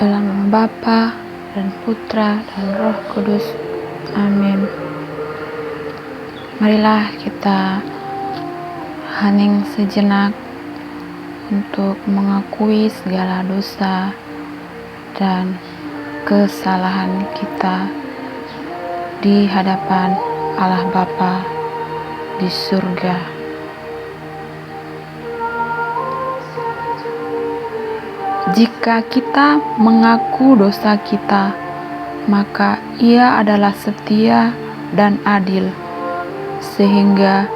Dalam nama Bapa dan Putra dan Roh Kudus. Amin. Marilah kita hening sejenak untuk mengakui segala dosa dan kesalahan kita di hadapan Allah Bapa di surga. Jika kita mengaku dosa kita, maka Ia adalah setia dan adil, sehingga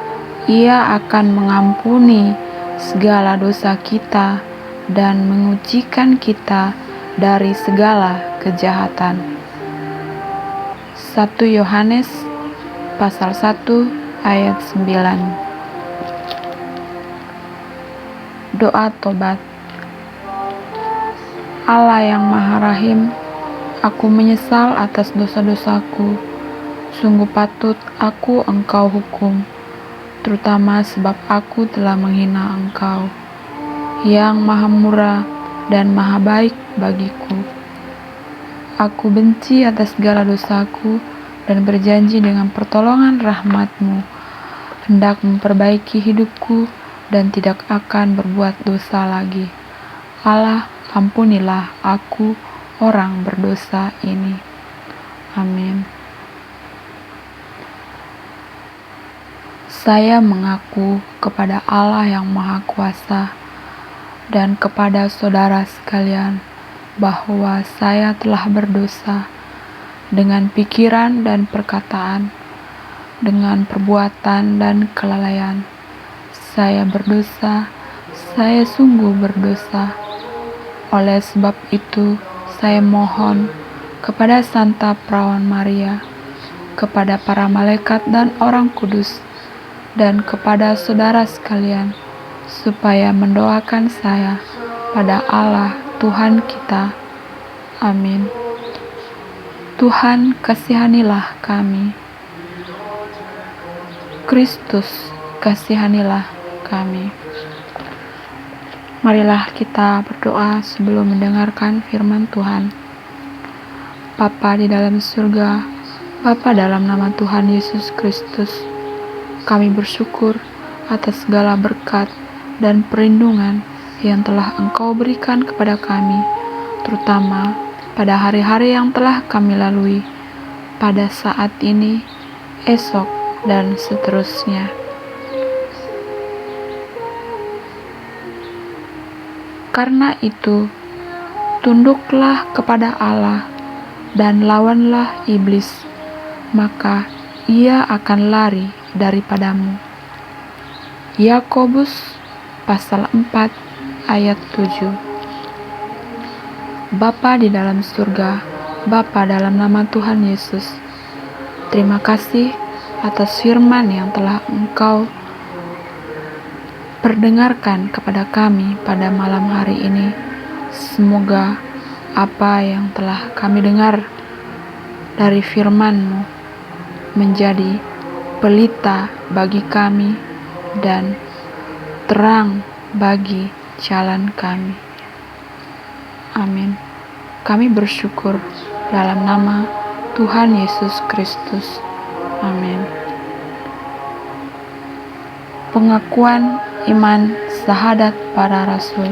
Ia akan mengampuni segala dosa kita dan mengucikan kita dari segala kejahatan. 1 Yohanes pasal 1 ayat 9. Doa tobat. Allah yang Maha Rahim, aku menyesal atas dosa-dosaku. Sungguh patut aku Engkau hukum, terutama sebab aku telah menghina Engkau, yang Maha Murah dan Maha Baik bagiku. Aku benci atas segala dosaku dan berjanji dengan pertolongan rahmat-Mu hendak memperbaiki hidupku dan tidak akan berbuat dosa lagi. Allah, ampunilah aku orang berdosa ini. Amin. Saya mengaku kepada Allah yang Maha Kuasa dan kepada saudara sekalian bahwa saya telah berdosa dengan pikiran dan perkataan, dengan perbuatan dan kelalaian. Saya berdosa, saya sungguh berdosa. Oleh sebab itu, saya mohon kepada Santa Perawan Maria, kepada para malaikat dan orang kudus, dan kepada saudara sekalian, supaya mendoakan saya pada Allah Tuhan kita. Amin. Tuhan, kasihanilah kami. Kristus, kasihanilah kami. Marilah kita berdoa sebelum mendengarkan firman Tuhan. Bapa di dalam surga, Bapa dalam nama Tuhan Yesus Kristus, kami bersyukur atas segala berkat dan perlindungan yang telah Engkau berikan kepada kami, terutama pada hari-hari yang telah kami lalui, pada saat ini, esok, dan seterusnya. Karena itu, tunduklah kepada Allah dan lawanlah iblis, maka ia akan lari daripadamu. Yakobus pasal 4 ayat 7. Bapa di dalam surga, Bapa dalam nama Tuhan Yesus, terima kasih atas firman yang telah Engkau perdengarkan kepada kami pada malam hari ini. Semoga apa yang telah kami dengar dari firman-Mu menjadi pelita bagi kami dan terang bagi jalan kami. Amin. Kami bersyukur dalam nama Tuhan Yesus Kristus. Amin. Pengakuan iman syahadat para rasul.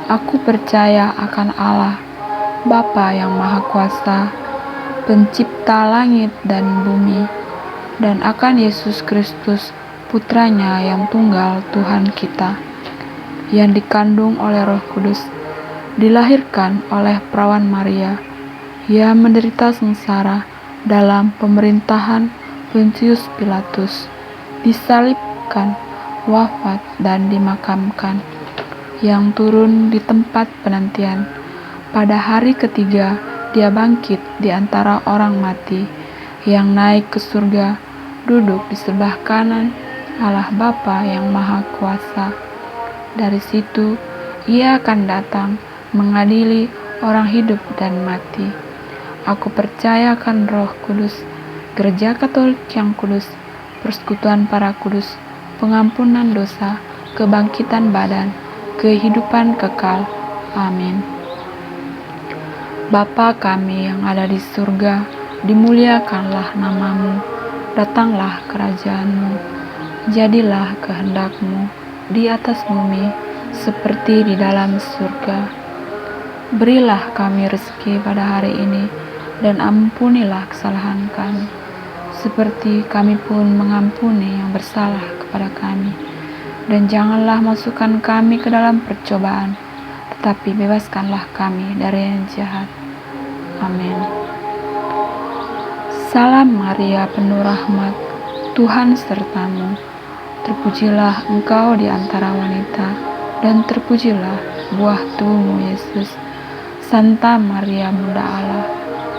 Aku percaya akan Allah, Bapa yang Maha Kuasa, pencipta langit dan bumi, dan akan Yesus Kristus, Putranya yang tunggal Tuhan kita, yang dikandung oleh Roh Kudus, dilahirkan oleh Perawan Maria, Ia menderita sengsara dalam pemerintahan Pontius Pilatus, disalibkan, wafat dan dimakamkan, yang turun di tempat penantian. Pada hari ketiga, Dia bangkit di antara orang mati, yang naik ke surga, duduk di sebelah kanan Allah Bapa yang Maha Kuasa. Dari situ, Ia akan datang mengadili orang hidup dan mati. Aku percaya akan Roh Kudus, Gereja Katolik yang kudus, persekutuan para kudus, pengampunan dosa, kebangkitan badan, kehidupan kekal. Amin. Bapa kami yang ada di surga, dimuliakanlah namamu, datanglah kerajaanmu, jadilah kehendakmu di atas bumi seperti di dalam surga. Berilah kami rezeki pada hari ini, dan ampunilah kesalahan kami, seperti kami pun mengampuni yang bersalah kepada kami. Dan janganlah masukkan kami ke dalam percobaan, tetapi bebaskanlah kami dari yang jahat. Amin. Salam Maria, penuh rahmat, Tuhan sertamu. Terpujilah engkau di antara wanita, dan terpujilah buah tubuhmu Yesus. Santa Maria, Bunda Allah,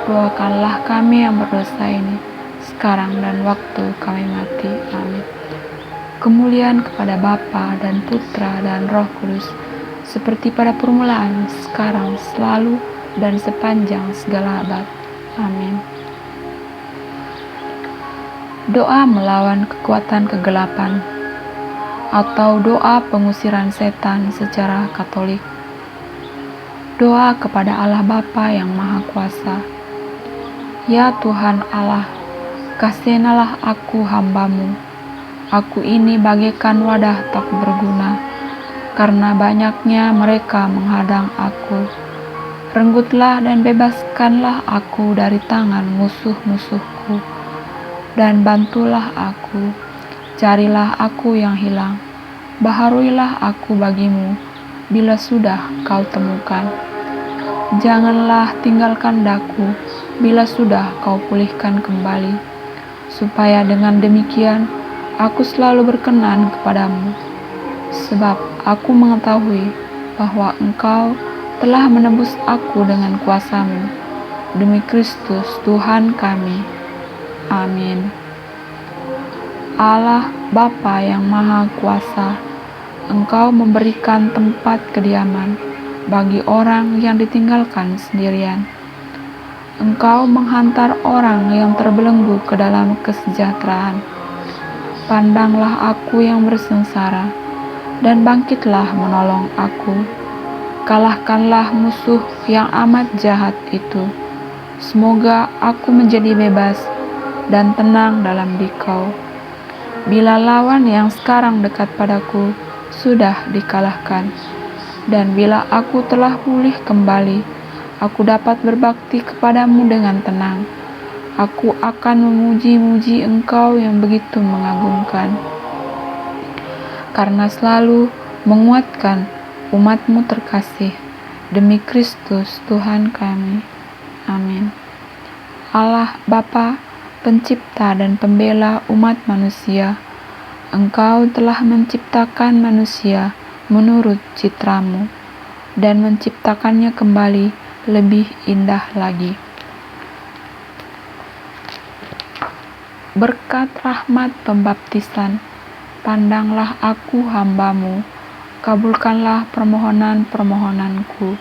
doakanlah kami yang berdosa ini, sekarang dan waktu kami mati. Amin. Kemuliaan kepada Bapa dan Putra dan Roh Kudus, seperti pada permulaan, sekarang, selalu, dan sepanjang segala abad. Amin. Doa melawan kekuatan kegelapan, atau doa pengusiran setan secara Katolik. Doa kepada Allah Bapa yang Maha Kuasa. Ya Tuhan Allah, kasihilah aku hamba-Mu. Aku ini bagaikan wadah tak berguna, karena banyaknya mereka menghadang aku. Renggutlah dan bebaskanlah aku dari tangan musuh-musuhku, dan bantulah aku. Carilah aku yang hilang, baharuilah aku bagimu, bila sudah kau temukan. Janganlah tinggalkan daku, bila sudah kau pulihkan kembali, supaya dengan demikian aku selalu berkenan kepadamu, sebab aku mengetahui bahwa Engkau telah menebus aku dengan kuasa-Mu, demi Kristus Tuhan kami. Amin. Allah Bapa yang Maha Kuasa, Engkau memberikan tempat kediaman bagi orang yang ditinggalkan sendirian. Engkau menghantar orang yang terbelenggu ke dalam kesejahteraan. Pandanglah aku yang bersengsara, dan bangkitlah menolong aku. Kalahkanlah musuh yang amat jahat itu. Semoga aku menjadi bebas dan tenang dalam Dikau. Bila lawan yang sekarang dekat padaku sudah dikalahkan, dan bila aku telah pulih kembali, aku dapat berbakti kepadamu dengan tenang. Aku akan memuji-muji Engkau yang begitu mengagumkan, karena selalu menguatkan umat-Mu terkasih, demi Kristus Tuhan kami. Amin. Allah Bapa, pencipta dan pembela umat manusia, Engkau telah menciptakan manusia menurut citra-Mu, dan menciptakannya kembali lebih indah lagi. Berkat rahmat pembaptisan, pandanglah aku hamba-Mu, kabulkanlah permohonan-permohonanku.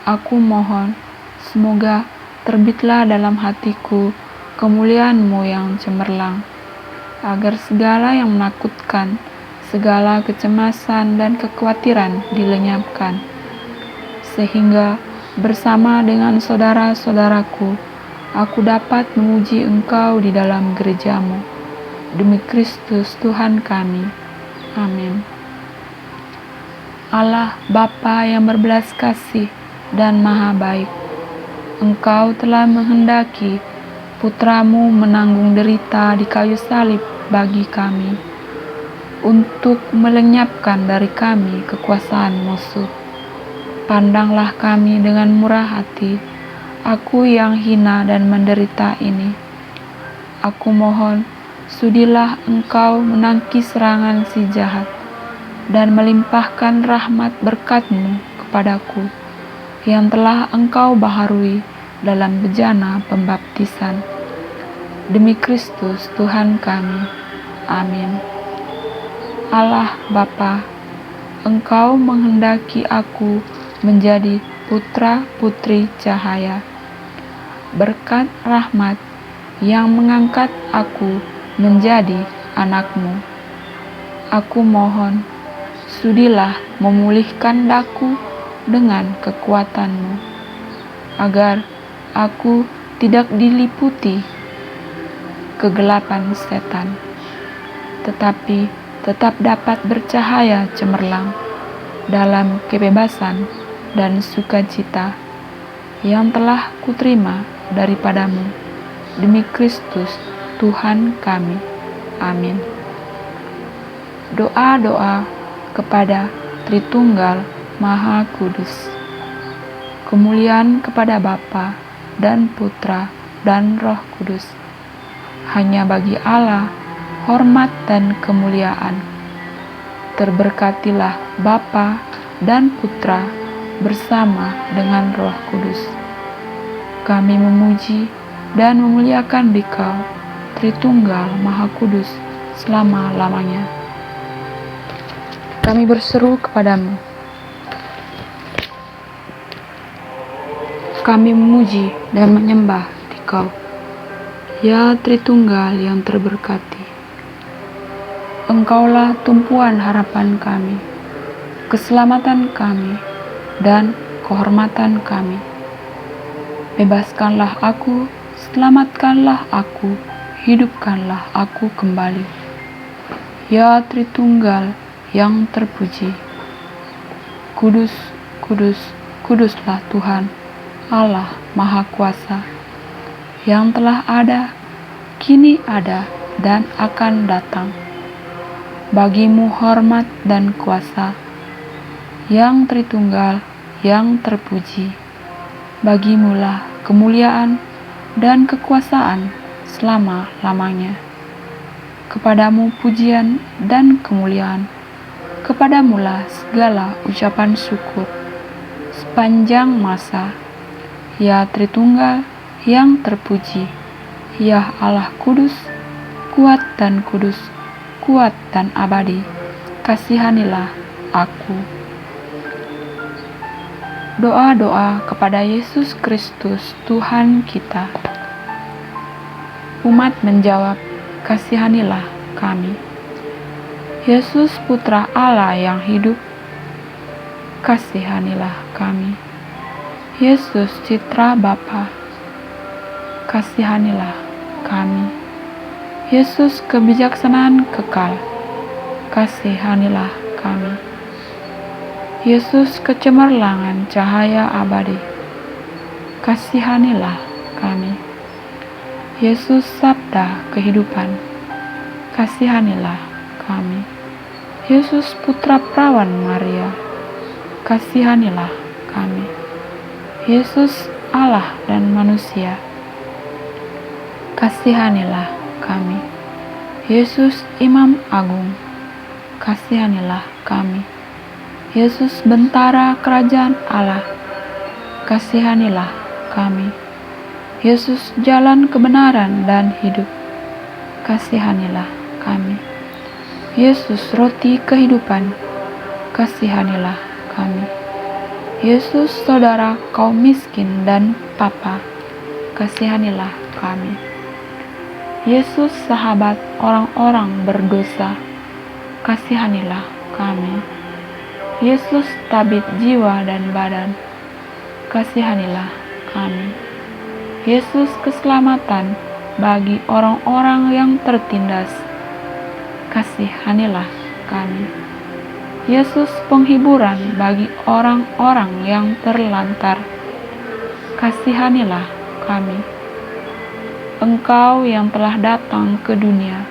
Aku mohon, semoga terbitlah dalam hatiku kemuliaan-Mu yang cemerlang, agar segala yang menakutkan, segala kecemasan dan kekhawatiran dilenyapkan, sehingga bersama dengan saudara-saudaraku, aku dapat memuji Engkau di dalam gereja-Mu, demi Kristus Tuhan kami. Amin. Allah Bapa yang berbelas kasih dan maha baik, Engkau telah menghendaki Putra-Mu menanggung derita di kayu salib bagi kami, untuk melenyapkan dari kami kekuasaan musuh. Pandanglah kami dengan murah hati, aku yang hina dan menderita ini. Aku mohon, sudilah Engkau menangkis serangan si jahat, dan melimpahkan rahmat berkat-Mu kepadaku, yang telah Engkau baharui dalam bejana pembaptisan. Demi Kristus Tuhan kami. Amin. Allah Bapa, Engkau menghendaki aku menjadi putra-putri cahaya. Berkat rahmat yang mengangkat aku menjadi anak-Mu, aku mohon, sudilah memulihkan daku dengan kekuatan-Mu, agar aku tidak diliputi kegelapan setan, tetapi tetap dapat bercahaya cemerlang dalam kebebasan dan sukacita yang telah kuterima daripadamu demi Kristus Tuhan kami. Amin. Doa-doa kepada Tritunggal Maha Kudus. Kemuliaan kepada Bapa dan Putra dan Roh Kudus. Hanya bagi Allah hormat dan kemuliaan. Terberkatilah Bapa dan Putra bersama dengan Roh Kudus. Kami memuji dan memuliakan Dikau, Tritunggal Maha Kudus, selama-lamanya. Kami berseru kepadamu. Kami memuji dan menyembah Dikau, ya Tritunggal yang terberkati. Engkaulah tumpuan harapan kami, keselamatan kami, dan kehormatan kami. Bebaskanlah aku, selamatkanlah aku, hidupkanlah aku kembali. Ya Tritunggal yang terpuji. Kudus, kudus, kuduslah Tuhan, Allah Maha Kuasa, yang telah ada, kini ada, dan akan datang. Bagimu hormat dan kuasa, yang Tritunggal, yang terpuji. Bagimulah kemuliaan dan kekuasaan selama-lamanya. Kepadamu pujian dan kemuliaan, kepadamulah segala ucapan syukur sepanjang masa. Ya Tritunggal yang terpuji, ya Allah kudus, kuat dan kudus, kuat dan abadi, kasihanilah aku. Doa-doa kepada Yesus Kristus Tuhan kita. Umat menjawab, kasihanilah kami. Yesus Putra Allah yang hidup, kasihanilah kami. Yesus Citra Bapa, kasihanilah kami. Yesus kebijaksanaan kekal, kasihanilah kami. Yesus kecemerlangan cahaya abadi, kasihanilah kami. Yesus sabda kehidupan, kasihanilah kami. Yesus Putra Perawan Maria, kasihanilah kami. Yesus Allah dan manusia, kasihanilah kami. Yesus Imam Agung, kasihanilah kami. Yesus Bentara Kerajaan Allah, kasihanilah kami. Yesus Jalan Kebenaran dan Hidup, kasihanilah kami. Yesus Roti Kehidupan, kasihanilah kami. Yesus Saudara kaum miskin dan papa, kasihanilah kami. Yesus Sahabat orang-orang berdosa, kasihanilah kami. Yesus Tabib jiwa dan badan, kasihanilah kami. Yesus Keselamatan bagi orang-orang yang tertindas, kasihanilah kami. Yesus penghiburan bagi orang-orang yang terlantar, kasihanilah kami. Engkau yang telah datang ke dunia,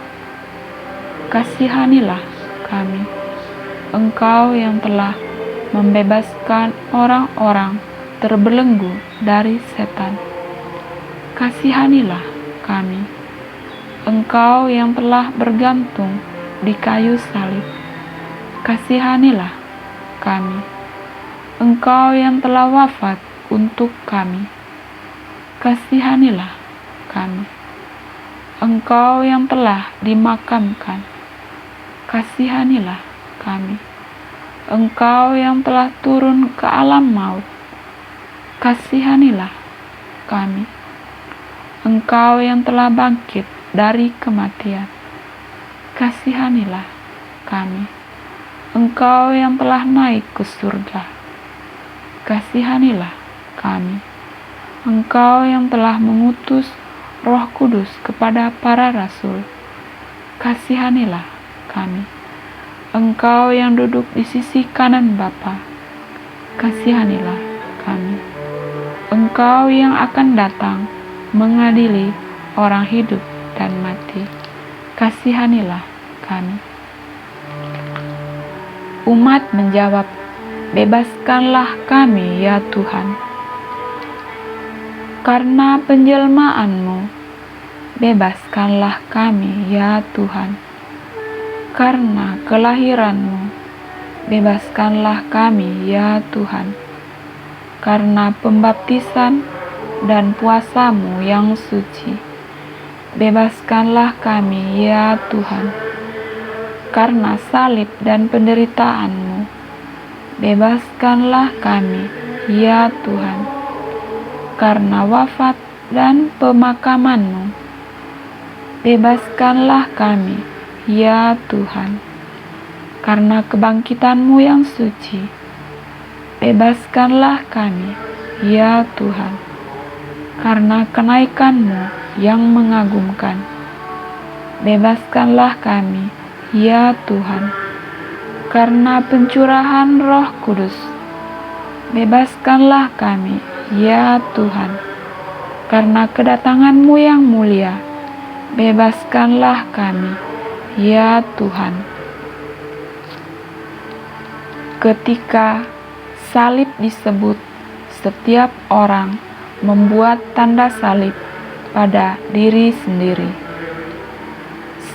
kasihanilah kami. Engkau yang telah membebaskan orang-orang terbelenggu dari setan, kasihanilah kami. Engkau yang telah bergantung di kayu salib, kasihanilah kami. Engkau yang telah wafat untuk kami, kasihanilah kami. Engkau yang telah dimakamkan, kasihanilah kami. Engkau yang telah turun ke alam maut, kasihanilah kami. Engkau yang telah bangkit dari kematian, kasihanilah kami. Engkau yang telah naik ke surga, kasihanilah kami. Engkau yang telah mengutus Roh Kudus kepada para rasul, kasihanilah kami. Engkau yang duduk di sisi kanan Bapa, kasihanilah kami. Engkau yang akan datang mengadili orang hidup dan mati, kasihanilah kami. Umat menjawab, bebaskanlah kami ya Tuhan. Karena penjelmaan-Mu, bebaskanlah kami ya Tuhan. Karena kelahiran-Mu, bebaskanlah kami ya Tuhan. Karena pembaptisan dan puasa-Mu yang suci, bebaskanlah kami ya Tuhan. Karena salib dan penderitaan-Mu, bebaskanlah kami ya Tuhan. Karena wafat dan pemakaman-Mu, bebaskanlah kami ya Tuhan. Karena kebangkitan-Mu yang suci, bebaskanlah kami ya Tuhan. Karena kenaikan-Mu yang mengagumkan, bebaskanlah kami ya Tuhan. Karena pencurahan Roh Kudus, bebaskanlah kami ya Tuhan. Karena kedatangan-Mu yang mulia, bebaskanlah kami ya Tuhan. Ketika salib disebut, setiap orang membuat tanda salib pada diri sendiri.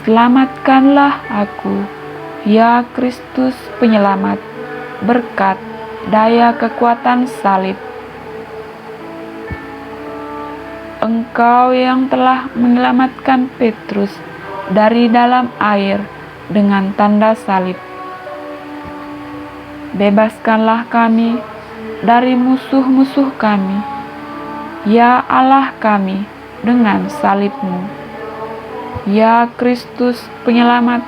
Selamatkanlah aku, ya Kristus penyelamat, berkat daya kekuatan salib. Engkau yang telah menyelamatkan Petrus dari dalam air dengan tanda salib, bebaskanlah kami dari musuh-musuh kami, ya Allah kami, dengan salib-Mu. Ya Kristus penyelamat,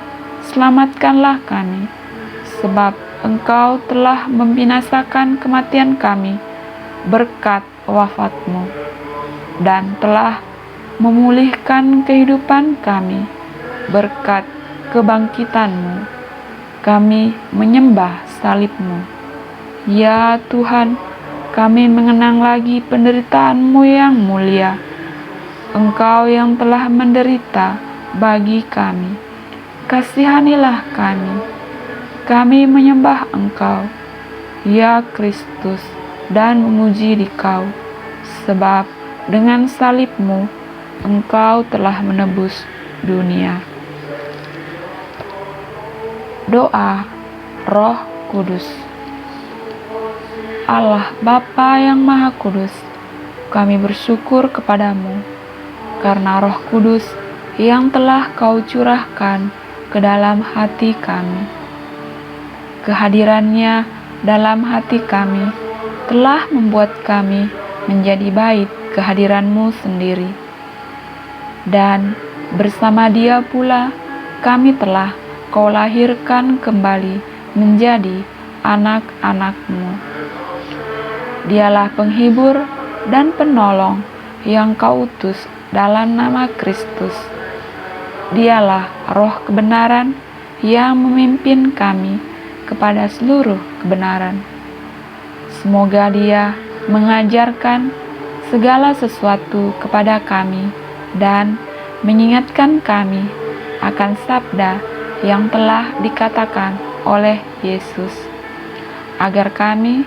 selamatkanlah kami, sebab Engkau telah membinasakan kematian kami berkat wafat-Mu, dan telah memulihkan kehidupan kami berkat kebangkitan-Mu. Kami menyembah salib-Mu. Ya Tuhan, kami mengenang lagi penderitaan-Mu yang mulia. Engkau yang telah menderita bagi kami, kasihanilah kami. Kami menyembah Engkau, ya Kristus, dan memuji Dikau, sebab dengan salib-Mu Engkau telah menebus dunia. Doa Roh Kudus. Allah Bapa yang Maha Kudus, kami bersyukur kepadamu karena Roh Kudus yang telah Kau curahkan ke dalam hati kami. Kehadirannya dalam hati kami telah membuat kami menjadi bait kehadiran-Mu sendiri. Dan bersama Dia pula kami telah Kau lahirkan kembali menjadi anak-anak-Mu. Dialah penghibur dan penolong yang Kau utus dalam nama Kristus. Dialah Roh kebenaran yang memimpin kami kepada seluruh kebenaran. Semoga Dia mengajarkan segala sesuatu kepada kami dan mengingatkan kami akan sabda yang telah dikatakan oleh Yesus, agar kami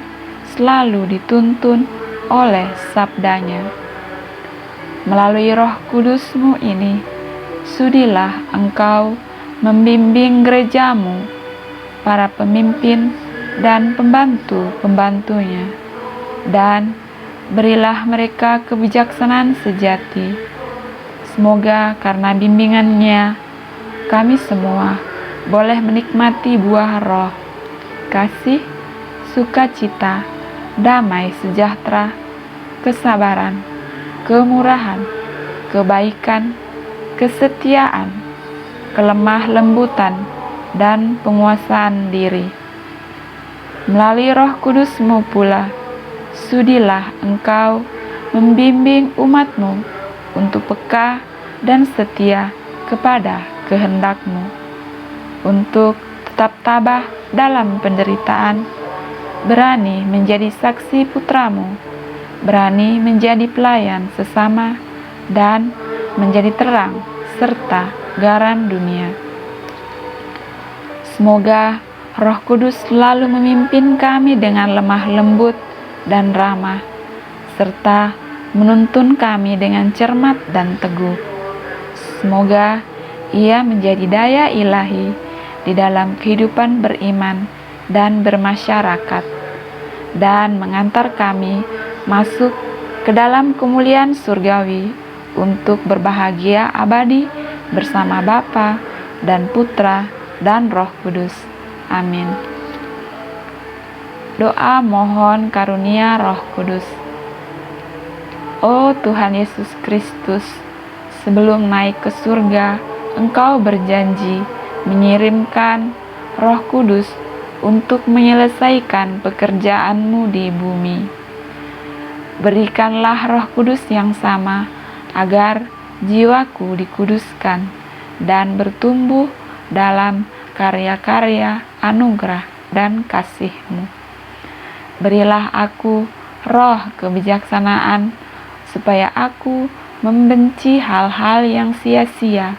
selalu dituntun oleh sabdanya. Melalui Roh Kudus-Mu ini, sudilah Engkau membimbing gereja-Mu, para pemimpin dan pembantu-pembantunya, dan berilah mereka kebijaksanaan sejati. Semoga karena bimbingannya, kami semua boleh menikmati buah Roh, kasih, sukacita, damai sejahtera, kesabaran, kemurahan, kebaikan, kesetiaan, kelemah lembutan, dan penguasaan diri. Melalui Roh Kudus-Mu pula, sudilah Engkau membimbing umat-Mu untuk peka dan setia kepada kehendak-Mu, untuk tetap tabah dalam penderitaan, berani menjadi saksi putra-Mu, berani menjadi pelayan sesama, dan menjadi terang serta garam dunia. Semoga Roh Kudus selalu memimpin kami dengan lemah lembut dan ramah, serta menuntun kami dengan cermat dan teguh. Semoga Ia menjadi daya ilahi di dalam kehidupan beriman dan bermasyarakat, dan mengantar kami masuk ke dalam kemuliaan surgawi untuk berbahagia abadi bersama Bapa dan Putra dan Roh Kudus. Amin. Doa mohon karunia Roh Kudus. Oh Tuhan Yesus Kristus, sebelum naik ke surga, Engkau berjanji mengirimkan Roh Kudus untuk menyelesaikan pekerjaan-Mu di bumi. Berikanlah Roh Kudus yang sama, agar jiwaku dikuduskan dan bertumbuh dalam karya-karya anugerah dan kasih-Mu. Berilah aku roh kebijaksanaan, supaya aku membenci hal-hal yang sia-sia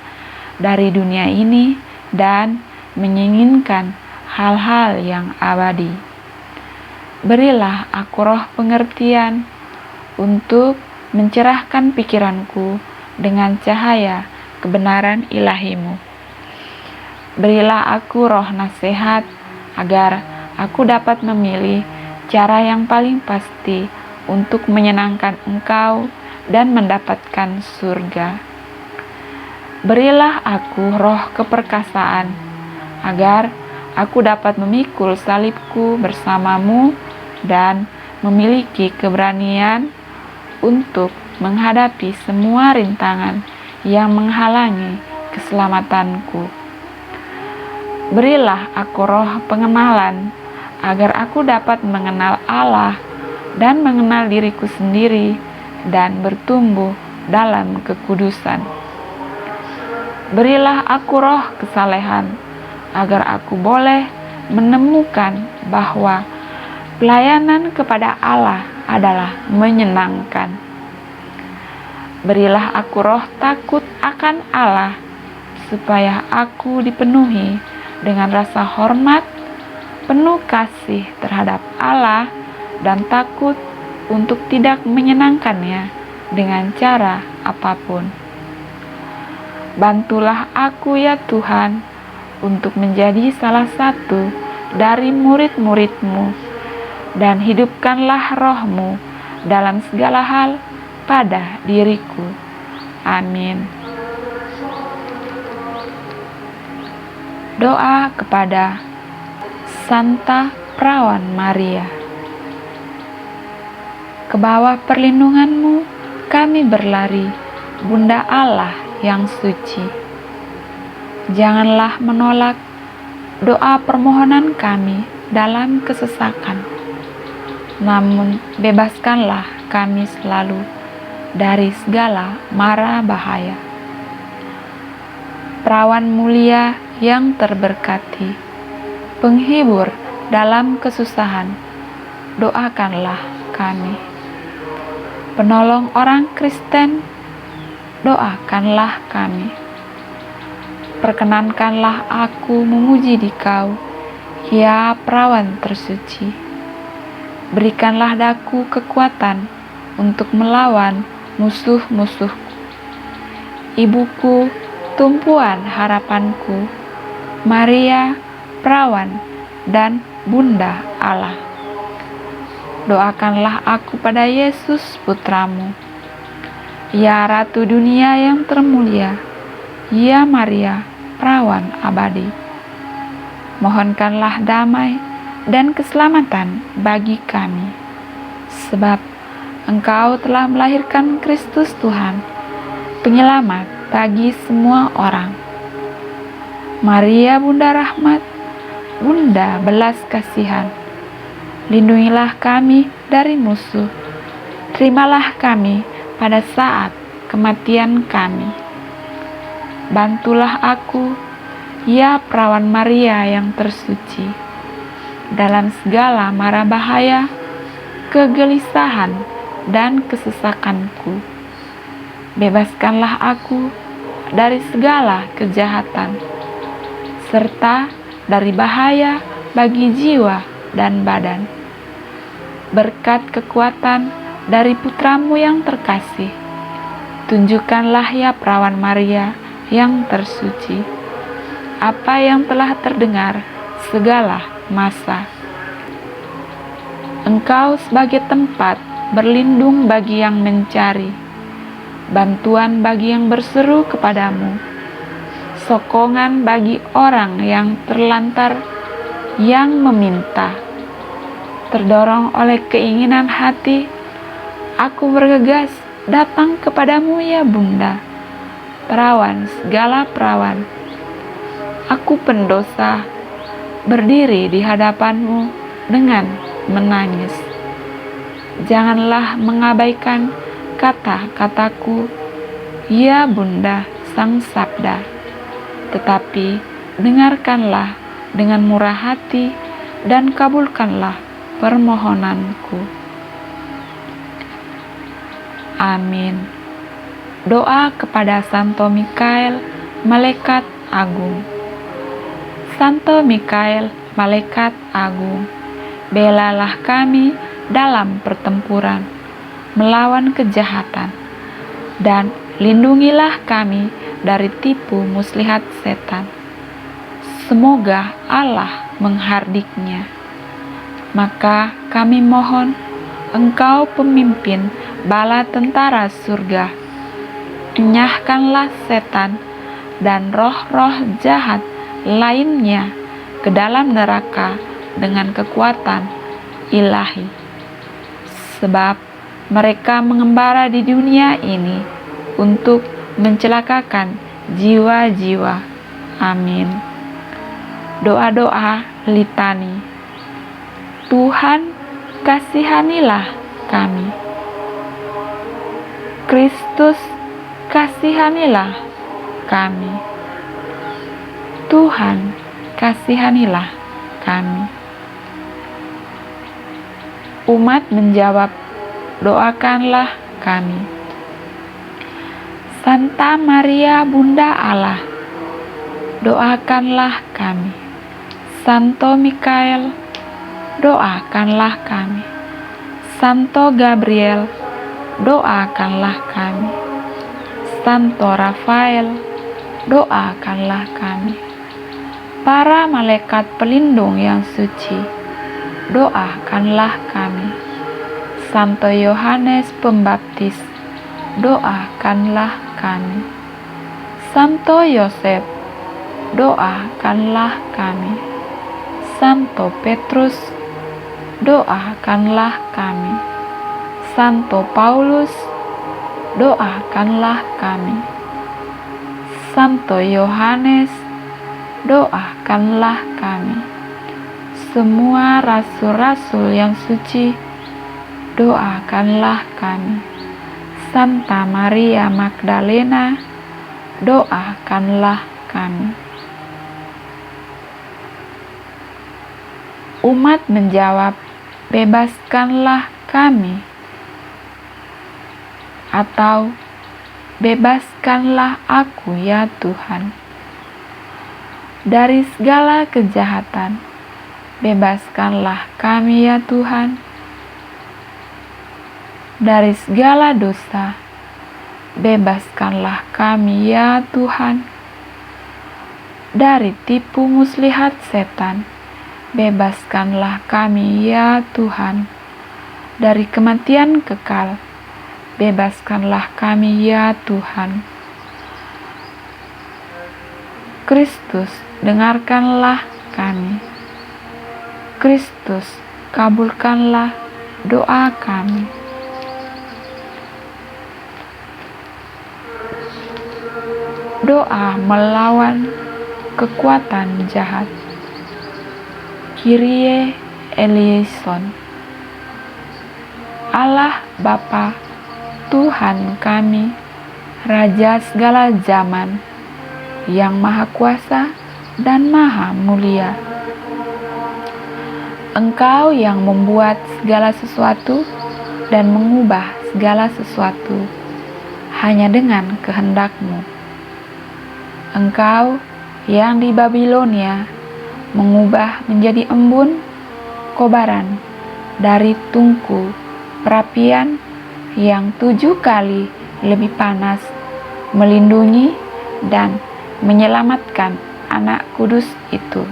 dari dunia ini dan menginginkan hal-hal yang abadi. Berilah aku roh pengertian untuk mencerahkan pikiranku dengan cahaya kebenaran ilahi-Mu. Berilah aku roh nasihat, agar aku dapat memilih cara yang paling pasti untuk menyenangkan Engkau dan mendapatkan surga. Berilah aku roh keperkasaan, agar aku dapat memikul salibku bersama-Mu dan memiliki keberanian untuk menghadapi semua rintangan yang menghalangi keselamatanku. Berilah aku roh pengenalan, agar aku dapat mengenal Allah dan mengenal diriku sendiri dan bertumbuh dalam kekudusan. Berilah aku roh kesalehan, agar aku boleh menemukan bahwa pelayanan kepada Allah adalah menyenangkan. Berilah aku roh takut akan Allah, supaya aku dipenuhi dengan rasa hormat, penuh kasih terhadap Allah, dan takut untuk tidak menyenangkannya dengan cara apapun. Bantulah aku ya Tuhan, untuk menjadi salah satu dari murid-murid-Mu, dan hidupkanlah roh-Mu dalam segala hal pada diriku. Amin. Doa kepada Santa Perawan Maria. Ke bawah perlindungan-Mu kami berlari, Bunda Allah yang suci. Janganlah menolak doa permohonan kami dalam kesesakan, namun bebaskanlah kami selalu dari segala mara bahaya. Perawan mulia yang terberkati, penghibur dalam kesusahan, doakanlah kami. Penolong orang Kristen, doakanlah kami. Perkenankanlah aku memuji Dikau, ya perawan tersuci. Berikanlah daku kekuatan untuk melawan musuh-musuhku. Ibuku, tumpuan harapanku, Maria, perawan dan Bunda Allah. Doakanlah aku pada Yesus Putramu. Ya Ratu dunia yang termulia, ya Maria, perawan abadi. Mohonkanlah damai dan keselamatan bagi kami, sebab Engkau telah melahirkan Kristus Tuhan, penyelamat bagi semua orang. Maria Bunda Rahmat, Bunda belas kasihan, lindungilah kami dari musuh, terimalah kami pada saat kematian kami. Bantulah aku, ya Perawan Maria yang tersuci, dalam segala mara bahaya, kegelisahan, dan kesesakanku. Bebaskanlah aku dari segala kejahatan, serta dari bahaya bagi jiwa dan badan. Berkat kekuatan dari Putramu yang terkasih, tunjukkanlah ya Perawan Maria yang tersuci, apa yang telah terdengar segala masa. Engkau sebagai tempat berlindung bagi yang mencari, bantuan bagi yang berseru kepadamu, sokongan bagi orang yang terlantar yang meminta. Terdorong oleh keinginan hati, aku bergegas datang kepadamu ya Bunda, perawan segala perawan. Aku pendosa, berdiri di hadapanmu dengan menangis. Janganlah mengabaikan kata-kataku, ya Bunda Sang Sabda, tetapi dengarkanlah dengan murah hati dan kabulkanlah permohonanku. Amin. Doa kepada Santo Mikael, Malaikat Agung. Santo Mikael, Malaikat Agung, belalah kami dalam pertempuran melawan kejahatan, dan lindungilah kami dari tipu muslihat setan. Semoga Allah menghardiknya. Maka kami mohon, Engkau pemimpin bala tentara surga, enyahkanlah setan dan roh-roh jahat lainnya ke dalam neraka dengan kekuatan ilahi. Sebab mereka mengembara di dunia ini untuk mencelakakan jiwa-jiwa. Amin. Doa-doa litani. Tuhan, kasihanilah kami. Kristus, kasihanilah kami. Tuhan, kasihanilah kami. Umat menjawab, doakanlah kami. Santa Maria Bunda Allah, doakanlah kami. Santo Mikael, doakanlah kami. Santo Gabriel, doakanlah kami. Santo Rafael, doakanlah kami. Para malaikat pelindung yang suci, doakanlah kami. Santo Yohanes Pembaptis, doakanlah kami. Santo Yosef, doakanlah kami. Santo Petrus, doakanlah kami. Santo Paulus, doakanlah kami. Santo Yohanes, doakanlah kami. Semua rasul-rasul yang suci, doakanlah kami. Santa Maria Magdalena, doakanlah kami. Umat menjawab, bebaskanlah kami. Atau, bebaskanlah aku ya Tuhan. Dari segala kejahatan, bebaskanlah kami ya Tuhan. Dari segala dosa, bebaskanlah kami ya Tuhan. Dari tipu muslihat setan, bebaskanlah kami ya Tuhan. Dari kematian kekal, bebaskanlah kami ya Tuhan. Kristus, dengarkanlah kami. Kristus, kabulkanlah doa kami. Doa melawan kekuatan jahat. Kyrie eleison. Allah Bapa, Tuhan kami, Raja segala zaman, yang Maha Kuasa dan Maha Mulia. Engkau yang membuat segala sesuatu dan mengubah segala sesuatu hanya dengan kehendak-Mu. Engkau yang di Babilonia mengubah menjadi embun kobaran dari tungku perapian yang 7 kali lebih panas, melindungi dan menyelamatkan anak kudus itu.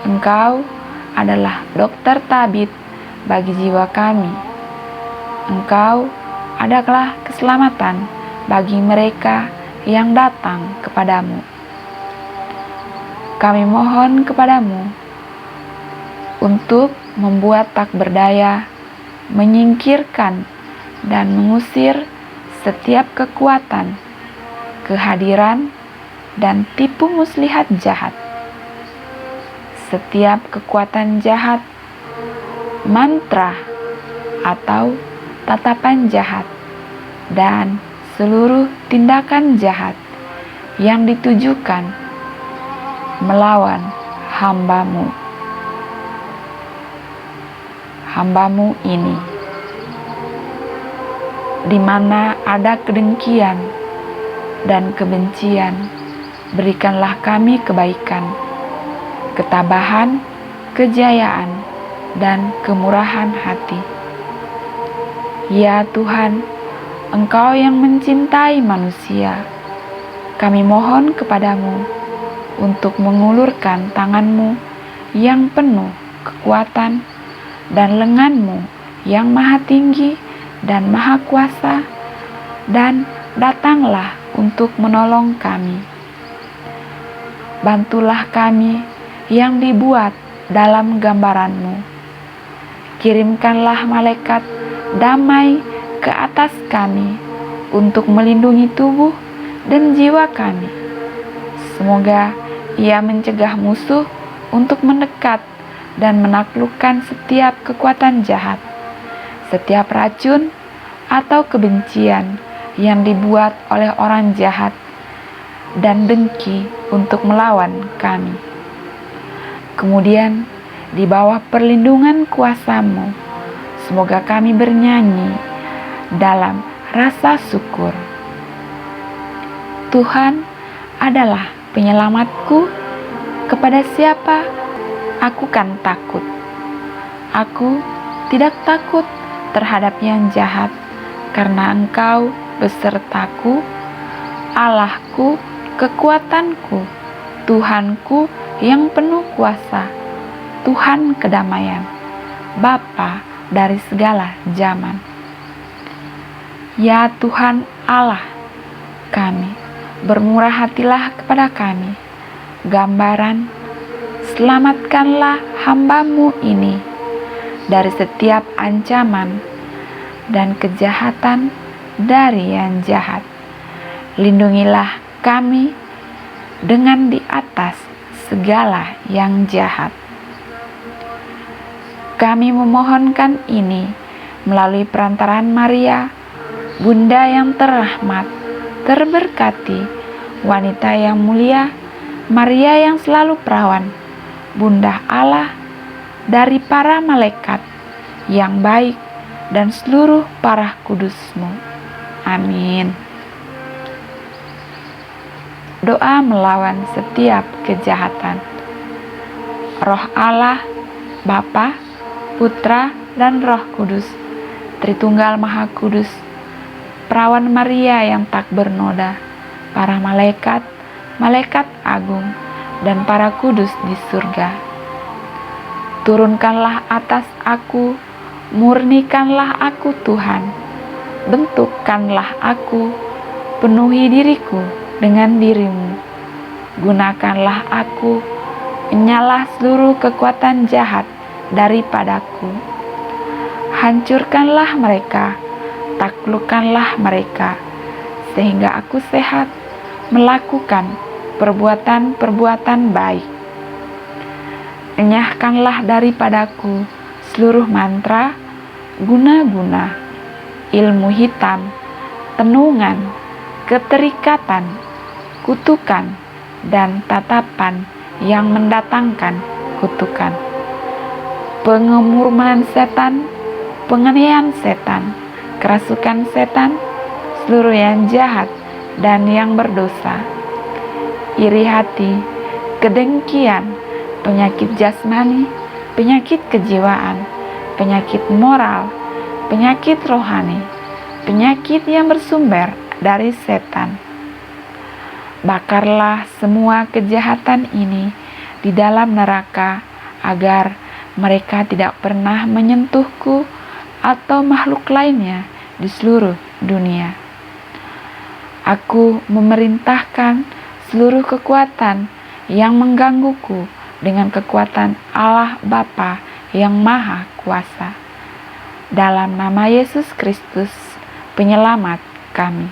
Engkau adalah dokter tabib bagi jiwa kami. Engkau adalah keselamatan bagi mereka yang datang kepadamu. Kami mohon kepadamu untuk membuat tak berdaya, menyingkirkan dan mengusir setiap kekuatan, kehadiran, dan tipu muslihat jahat. Setiap kekuatan jahat, mantra atau tatapan jahat, dan seluruh tindakan jahat yang ditujukan melawan hamba-Mu ini. Di mana ada kedengkian dan kebencian, berikanlah kami kebaikan, ketabahan, kejayaan, dan kemurahan hati. Ya Tuhan, Engkau yang mencintai manusia, kami mohon kepadamu untuk mengulurkan tangan-Mu yang penuh kekuatan dan lengan-Mu yang maha tinggi dan maha kuasa, dan datanglah untuk menolong kami. Bantulah kami yang dibuat dalam gambaran-Mu. Kirimkanlah malaikat damai ke atas kami untuk melindungi tubuh dan jiwa kami. Semoga Ia mencegah musuh untuk mendekat dan menaklukkan setiap kekuatan jahat, setiap racun atau kebencian yang dibuat oleh orang jahat, dan dengki untuk melawan kami. Kemudian, di bawah perlindungan kuasa-Mu, semoga kami bernyanyi dalam rasa syukur. Tuhan adalah penyelamatku, kepada siapa aku kan takut? Aku tidak takut terhadap yang jahat, karena Engkau besertaku, Allahku, kekuatanku, Tuhanku yang penuh kuasa, Tuhan kedamaian, Bapa dari segala zaman. Ya Tuhan Allah kami, bermurah hatilah kepada kami. Gambaran, selamatkanlah hamba-Mu ini dari setiap ancaman dan kejahatan dari yang jahat. Lindungilah kami dengan di atas segala yang jahat. Kami memohonkan ini melalui perantaraan Maria, Bunda yang terrahmat, terberkati, wanita yang mulia, Maria yang selalu perawan, Bunda Allah, dari para malaikat yang baik dan seluruh para kudus-Mu. Amin. Doa melawan setiap kejahatan. Roh Allah, Bapa, Putra, dan Roh Kudus, Tritunggal Maha Kudus, perawan Maria yang tak bernoda, para malaikat, malaikat agung, dan para kudus di surga. Turunkanlah atas aku, murnikanlah aku Tuhan, bentukkanlah aku, penuhi diriku dengan diri-Mu. Gunakanlah aku, menyalah seluruh kekuatan jahat daripadaku. Hancurkanlah mereka, taklukkanlah mereka, sehingga aku sehat melakukan perbuatan-perbuatan baik. Enyahkanlah daripadaku seluruh mantra, guna-guna, ilmu hitam, tenungan, keterikatan, kutukan, dan tatapan yang mendatangkan kutukan, pengemurman setan, penganiayaan setan, kerasukan setan, seluruh yang jahat dan yang berdosa, iri hati, kedengkian, penyakit jasmani, penyakit kejiwaan, penyakit moral, penyakit rohani, penyakit yang bersumber dari setan. Bakarlah semua kejahatan ini di dalam neraka, agar mereka tidak pernah menyentuhku atau makhluk lainnya di seluruh dunia. Aku memerintahkan seluruh kekuatan yang menggangguku dengan kekuatan Allah Bapa yang Maha Kuasa, dalam nama Yesus Kristus, penyelamat kami,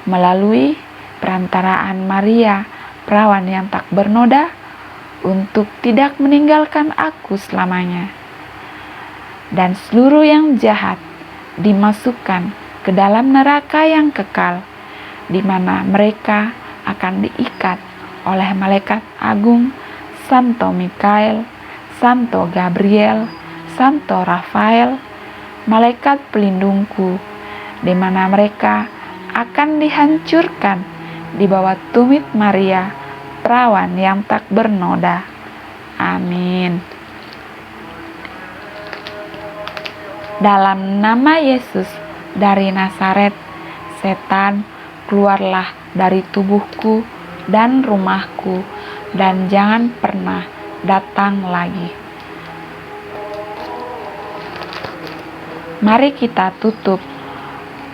melalui perantaraan Maria, perawan yang tak bernoda, untuk tidak meninggalkan aku selamanya. Dan seluruh yang jahat dimasukkan ke dalam neraka yang kekal, di mana mereka akan diikat oleh malaikat agung Santo Mikael, Santo Gabriel, Santo Rafael, malaikat pelindungku, di mana mereka akan dihancurkan di bawah tumit Maria, perawan yang tak bernoda. Amin. Dalam nama Yesus dari Nazaret, setan, keluarlah dari tubuhku dan rumahku, dan jangan pernah datang lagi. Mari kita tutup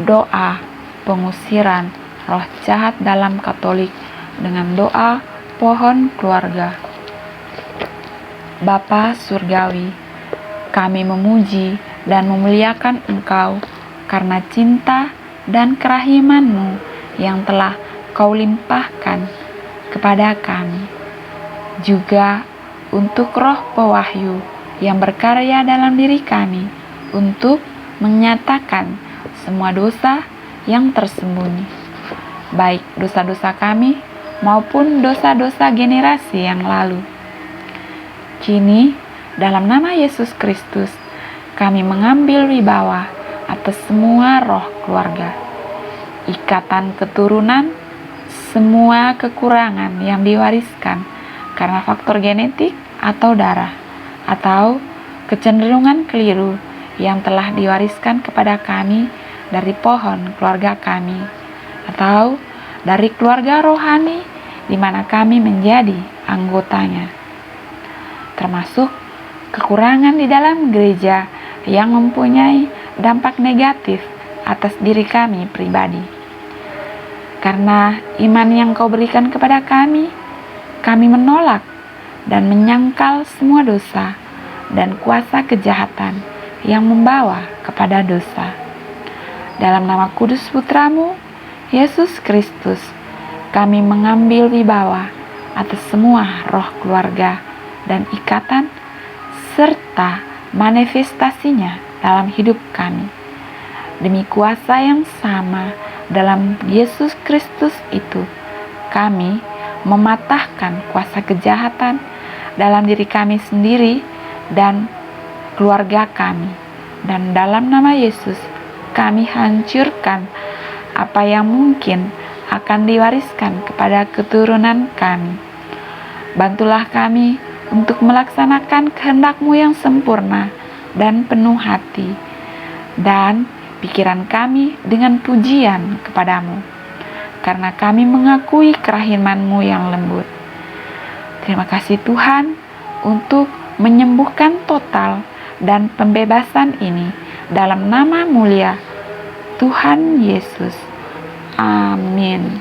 doa pengusiran roh jahat dalam Katolik dengan doa pohon keluarga. Bapa Surgawi, kami memuji dan memuliakan Engkau karena cinta dan kerahiman-Mu yang telah Kau limpahkan kepada kami. Juga untuk roh pewahyu yang berkarya dalam diri kami untuk menyatakan semua dosa yang tersembunyi, baik dosa-dosa kami maupun dosa-dosa generasi yang lalu. Kini, dalam nama Yesus Kristus, kami mengambil wibawa atas semua roh keluarga, ikatan keturunan, semua kekurangan yang diwariskan karena faktor genetik atau darah, atau kecenderungan keliru yang telah diwariskan kepada kami dari pohon keluarga kami, atau dari keluarga rohani di mana kami menjadi anggotanya, termasuk kekurangan di dalam gereja yang mempunyai dampak negatif atas diri kami pribadi. Karena iman yang Kau berikan kepada kami menolak dan menyangkal semua dosa dan kuasa kejahatan yang membawa kepada dosa. Dalam nama kudus Putra-Mu, Yesus Kristus, kami mengambil wibawa atas semua roh keluarga dan ikatan serta manifestasinya dalam hidup kami. Demi kuasa yang sama dalam Yesus Kristus itu, kami mematahkan kuasa kejahatan dalam diri kami sendiri dan keluarga kami. Dan dalam nama Yesus, kami hancurkan apa yang mungkin akan diwariskan kepada keturunan kami. Bantulah kami untuk melaksanakan kehendak-Mu yang sempurna dan penuh hati, dan pikiran kami dengan pujian kepadamu, karena kami mengakui kerahiman-Mu yang lembut. Terima kasih Tuhan untuk menyembuhkan total dan pembebasan ini dalam nama mulia Tuhan Yesus. Amin.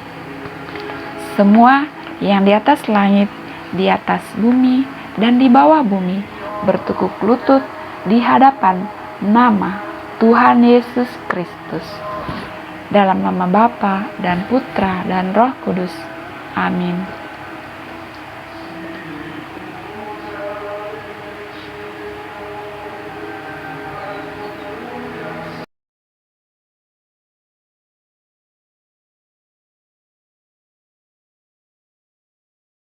Semua yang di atas langit, di atas bumi, dan di bawah bumi bertekuk lutut di hadapan nama Tuhan Yesus Kristus. Dalam nama Bapa dan Putra dan Roh Kudus. Amin.